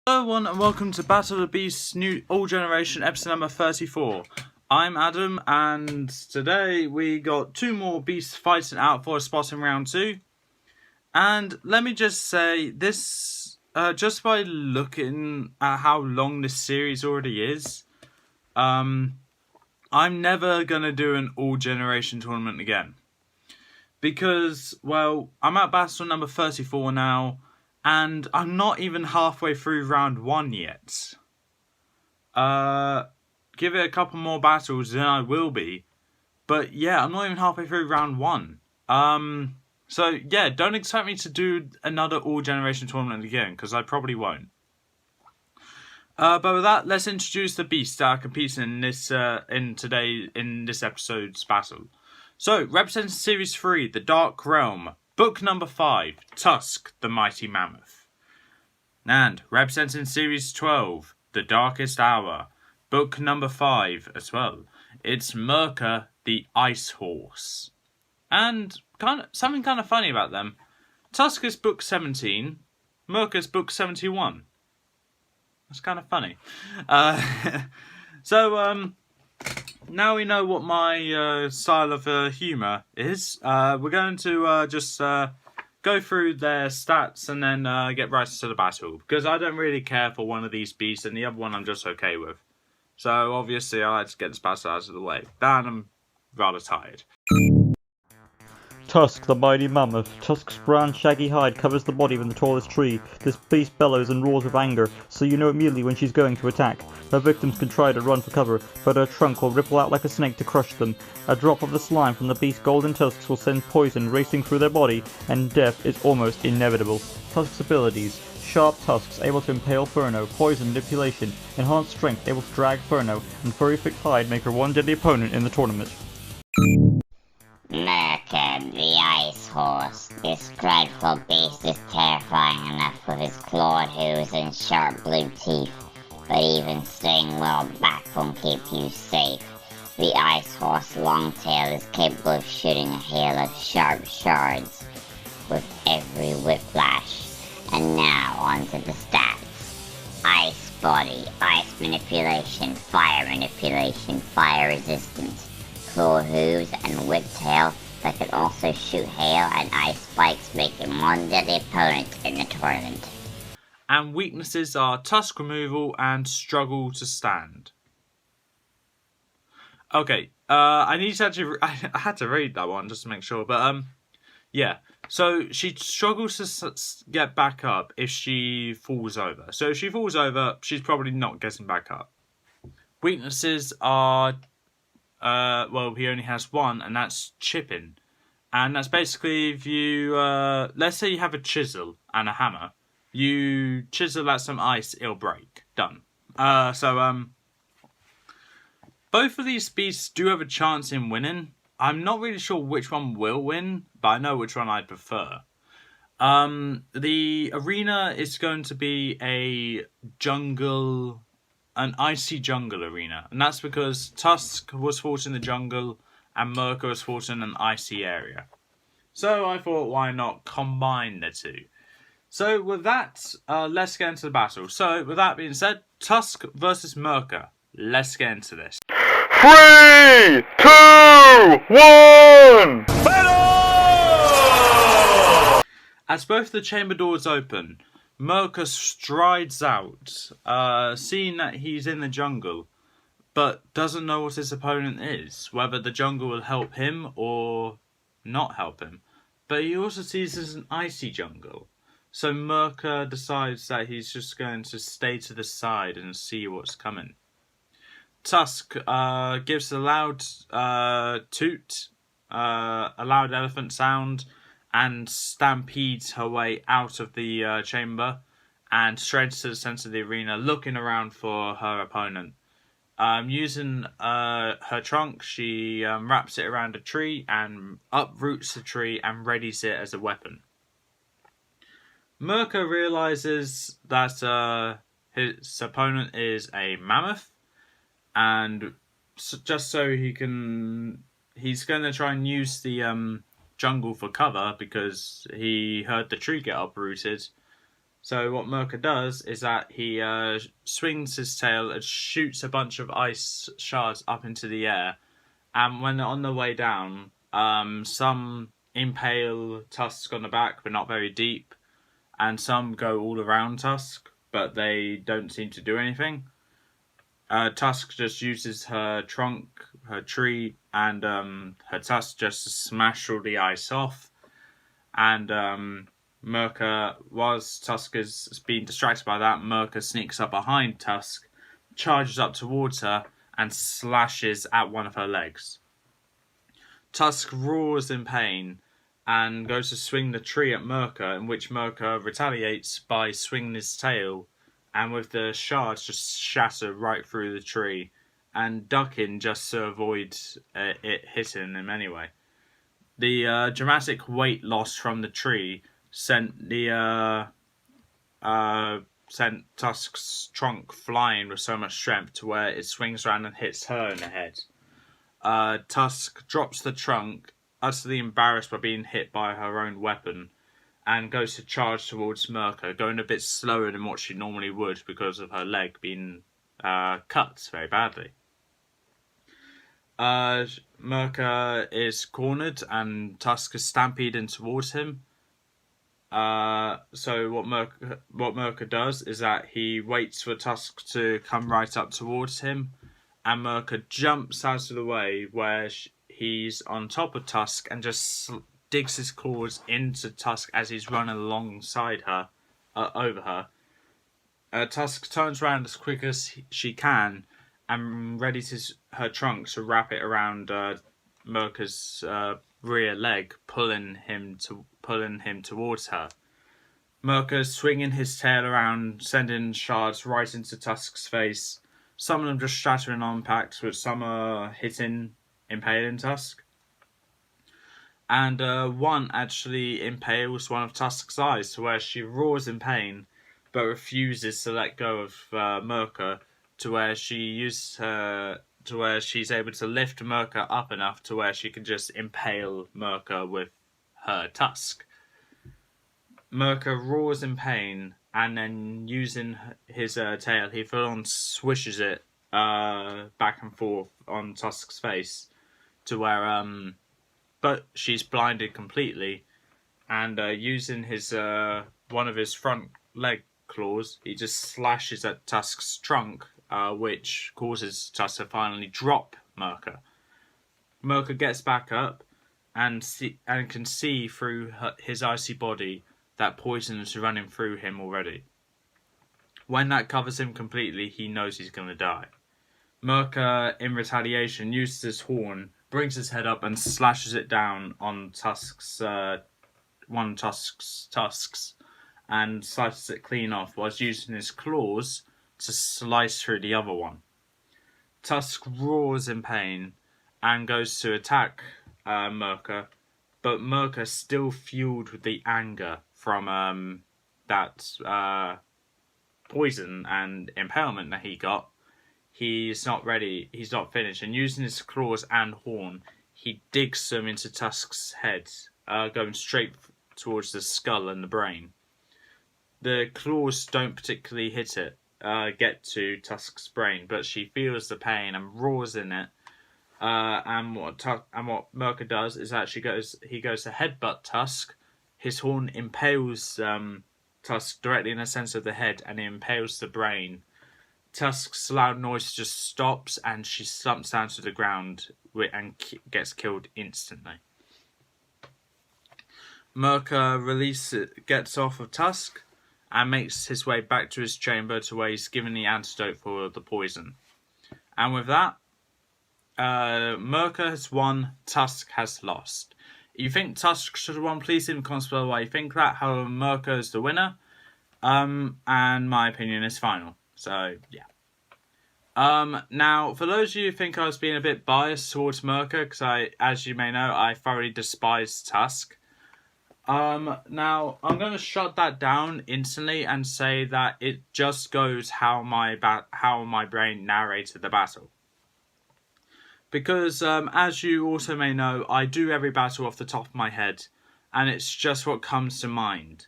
Hello everyone and welcome to Battle of the Beasts New All Generation episode number 34. I'm Adam and today we got two more beasts fighting out for a spot in round 2. And let me just say this, just by looking at how long this series already is, I'm never going to do an all generation tournament again. Because, well, I'm at battle number 34 now. And I'm not even halfway through round 1 yet. Give it a couple more battles, then I will be. But yeah, I'm not even halfway through round 1. So yeah, don't expect me to do another all-generation tournament again, because I probably won't. But with that, let's introduce the beasts that are competing in this in this episode's battle. So, representing Series 3, The Dark Realm. Book number 5, Tusk, the Mighty Mammoth. And representing Series 12, The Darkest Hour. Book number 5 as well. It's Mirka, the Ice Horse. And something kind of funny about them. Tusk is book 17, Mirka is book 71. That's kind of funny. Now we know what my style of humour is. We're going to just go through their stats and then get right into the battle. Because I don't really care for one of these beasts and the other one I'm just okay with. So obviously I like to get this battle out of the way. And I'm rather tired. Tusk, the mighty mammoth. Tusk's brown, shaggy hide covers the body of the tallest tree. This beast bellows and roars with anger, so you know immediately when she's going to attack. Her victims can try to run for cover, but her trunk will ripple out like a snake to crush them. A drop of the slime from the beast's golden tusks will send poison racing through their body, and death is almost inevitable. Tusk's abilities: sharp tusks able to impale Furno, poison manipulation, enhanced strength able to drag Furno, and furry thick hide make her one deadly opponent in the tournament. Mirka, the Ice Horse. This dreadful beast is terrifying enough with his clawed hooves and sharp blue teeth, but even staying well back won't keep you safe. The Ice Horse long tail is capable of shooting a hail of sharp shards with every whiplash. And now onto the stats. Ice body, ice manipulation, fire resistance. Claw hooves and whip tail that can also shoot hail and ice spikes, making one deadly opponent in the tournament. And weaknesses are tusk removal and struggle to stand. Okay, I need to actually... I had to read that one just to make sure, but yeah. So she struggles to get back up if she falls over. So if she falls over, she's probably not getting back up. Weaknesses are... well, he only has one, and that's chipping. And that's basically if you, let's say you have a chisel and a hammer. You chisel at some ice, it'll break. Done. Both of these beasts do have a chance in winning. I'm not really sure which one will win, but I know which one I'd prefer. The arena is going to be an icy jungle arena, and that's because Tusk was fought in the jungle and Mirka was fought in an icy area. So I thought, why not combine the two? So with that, let's get into the battle. So with that being said, Tusk versus Mirka. Let's get into this. 3, 2, 1! Battle! As both the chamber doors open, Mirka strides out, seeing that he's in the jungle, but doesn't know what his opponent is, whether the jungle will help him or not help him. But he also sees this as an icy jungle, so Mirka decides that he's just going to stay to the side and see what's coming. Tusk gives a loud toot, a loud elephant sound, and stampedes her way out of the chamber and straight to the centre of the arena, looking around for her opponent. Using her trunk, she wraps it around a tree and uproots the tree and readies it as a weapon. Mirka realises that his opponent is a mammoth, and just so he's going to try and use the jungle for cover because he heard the tree get uprooted. So what Mirka does is that he swings his tail and shoots a bunch of ice shards up into the air. And when they're on the way down, some impale Tusk on the back, but not very deep. And some go all around Tusk, but they don't seem to do anything. Tusk just uses her trunk, her tree, and her tusk just to smash all the ice off. And Mirka, whilst Tusk is being distracted by that, Mirka sneaks up behind Tusk, charges up towards her, and slashes at one of her legs. Tusk roars in pain and goes to swing the tree at Mirka, in which Mirka retaliates by swinging his tail, and with the shards just shatter right through the tree, and ducking just to avoid it hitting him anyway. The dramatic weight loss from the tree sent Tusk's trunk flying with so much strength to where it swings around and hits her in the head. Tusk drops the trunk, utterly embarrassed by being hit by her own weapon, and goes to charge towards Mirka, going a bit slower than what she normally would because of her leg being cut very badly. Mirka is cornered and Tusk is stampeding towards him. So what Mirka does is that he waits for Tusk to come right up towards him, and Mirka jumps out of the way where he's on top of Tusk and just digs his claws into Tusk as he's running alongside her, over her. Tusk turns around as quick as she can and readies her trunk to wrap it around Mirka's rear leg, pulling him towards her. Mirka swinging his tail around, sending shards right into Tusk's face. Some of them just shattering on impacts, but some are impaling Tusk. And one actually impales one of Tusk's eyes to where she roars in pain, but refuses to let go of Mirka, to where she's able to lift Mirka up enough to where she can just impale Mirka with her tusk. Mirka roars in pain, and then using his tail, he full on swishes it back and forth on Tusk's face, to where but she's blinded completely, and using his one of his front leg claws, he just slashes at Tusk's trunk, which causes Tusk to finally drop Mirka. Mirka gets back up and can see through his icy body that poison is running through him already. When that covers him completely, he knows he's going to die. Mirka, in retaliation, uses his horn, brings his head up and slashes it down on Tusk's tusks, and slices it clean off, whilst using his claws to slice through the other one. Tusk roars in pain and goes to attack Mirka, but Mirka, still fueled with the anger from that poison and impalement that he got, he's not ready, he's not finished, and using his claws and horn, he digs them into Tusk's head, going straight towards the skull and the brain. The claws don't particularly get to Tusk's brain, but she feels the pain and roars in it. And what Mirka does is that he goes to headbutt Tusk. His horn impales Tusk directly in the centre of the head, and it impales the brain. Tusk's loud noise just stops, and she slumps down to the ground and gets killed instantly. Mirka gets off of Tusk and makes his way back to his chamber to where he's given the antidote for the poison. And with that, Mirka has won, Tusk has lost. If you think Tusk should have won, please leave a comment below why you think that. However, Mirka is the winner. And my opinion is final. So, yeah. Now, for those of you who think I was being a bit biased towards Mirka, because as you may know, I thoroughly despise Tusk. Now, I'm going to shut that down instantly and say that it just goes how my brain narrated the battle. Because, as you also may know, I do every battle off the top of my head, and it's just what comes to mind.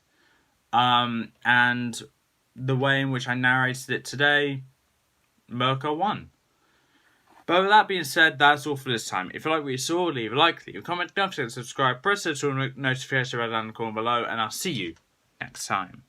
And the way in which I narrated it today, Mirka won. But with that being said, that's all for this time. If you like what you saw, leave a like, leave a comment, don't forget to subscribe, press the notification bell down in the corner below, and I'll see you next time.